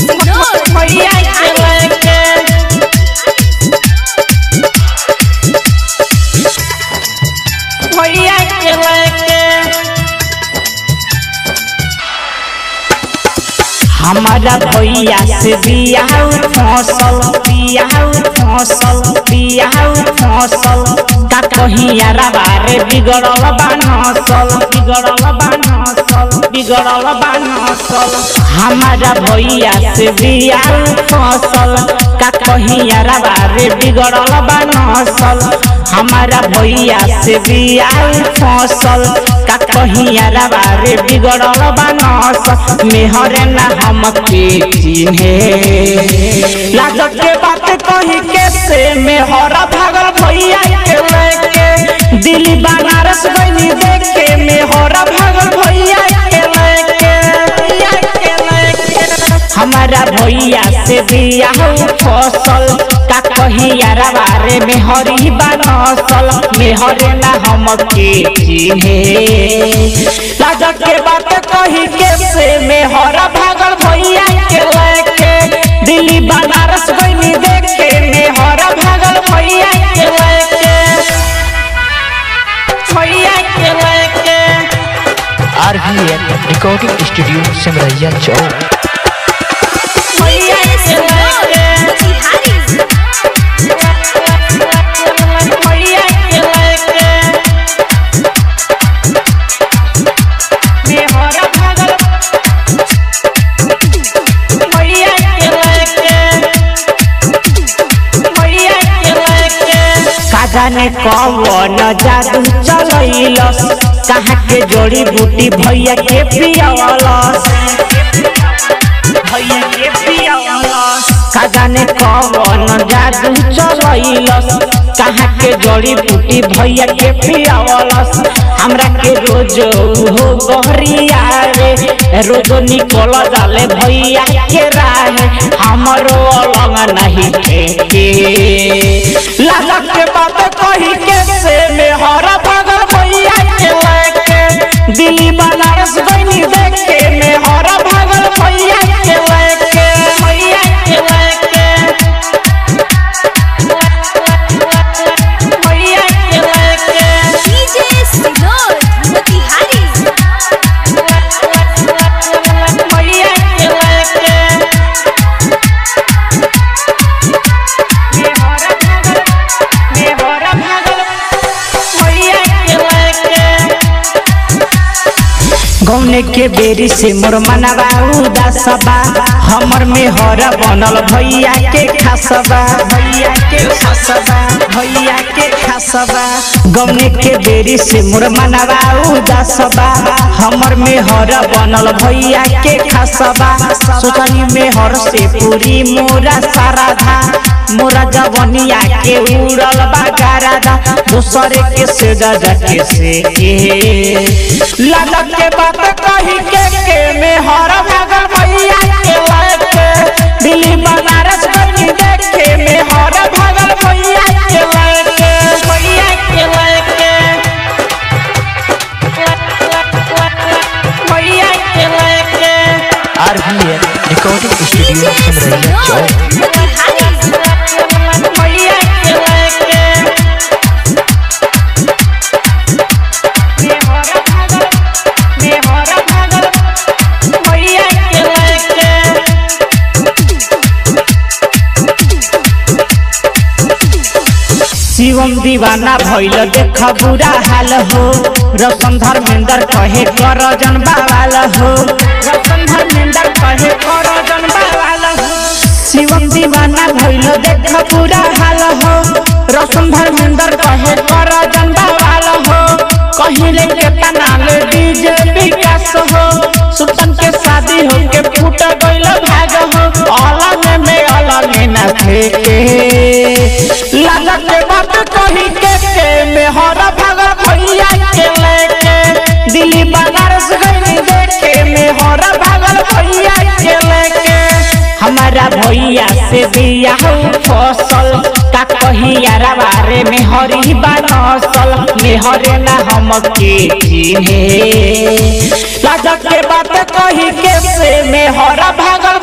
भैया के लेके भैया के लेके हमारा भैया से बियाह फसल का कहीं यारा बारे बिगड़ल बानसल हमारा भैया से बियाह फसल का कहीं यारा बारे बिगड़ल बानसल हमारा भैया से बियाह फसल का कहीं यारा बारे बिगड़ल बानसल मेहरे ना हम के चिन्हे लागत के बात कही के से मेहरा भागल भैया के लेके दिल्ली बनारस गइनी देखे मेहरा भागल भैया के लेके हमारा भैया से बियाह फसल का कहीं यारा बारे मेहरी बनसल मेहरे ना हम के चिन्हे लागत के बात कही के से मेहरा भागल भैया के लेके दिल्ली बनारस गइनी देखे मेहरा भागल भैया के लेके RVN रिकॉर्डिंग स्टूडियो सिमरैया चौक भैया के लेके मेहरा भागल भैया के लेके का जाने कौन जादू चलैलस कहाँ के जोड़ी बूटी भैया के पियावलस का जाने कौन जादू चलैलस कहाँ के जोड़ी बूटी भैया के पियावलस हमरा के रोज हो गहरिया रे रोज निकल जाले भैया के राह हमरो अलग नहीं के लागत के बात कही के से मेहरा भागल भैया के लेके दिल्ली बनारस गइनी देखे मेहरा भागल भैया के लेके गौने के बेरी से मोर मनवा उदासबा हमर में हरा बनल भैया के खासबा गौने के बेरी से मोर मनवा उदासबा हमर में हरा बनल भैया के खासबा सोचनी में हर से पूरी मोरा साराधा मोरा जवनिया के उड़ल बागाराधा दूसरे के से दादा के से लागत के बात कही के मेहरा भागल भैया के लेके दिल्ली बनारस गइनी देखे मेहरा भागल भैया के लेके RVN रिकॉर्डिंग स्टूडियो सिमरैया चौक शिवम दीवाना भइल देख बुरा हाल हो रसन धर्मेंद्र कहे कर जन बावाल हो शिवम दीवाना भइल देख बुरा हाल हो रसन धर्मेंद्र कहे कर जन बावाल हो कहिले के तनाल डीजे विकास हो सुल्तान के शादी हो के फूट गइल भाग हो अलग में अलग ना थे लागत के बात कही के मेहरा भागल भैया के लेके दिल्ली बनारस गइनी देखे मेहरा भागल भैया के लेके हमारा भैया से बियाह फसल का कही यारा बारे मेहरी बनसल मेहरे ना हम के चिन्हे लागत के बात कही के से मेहरा भागल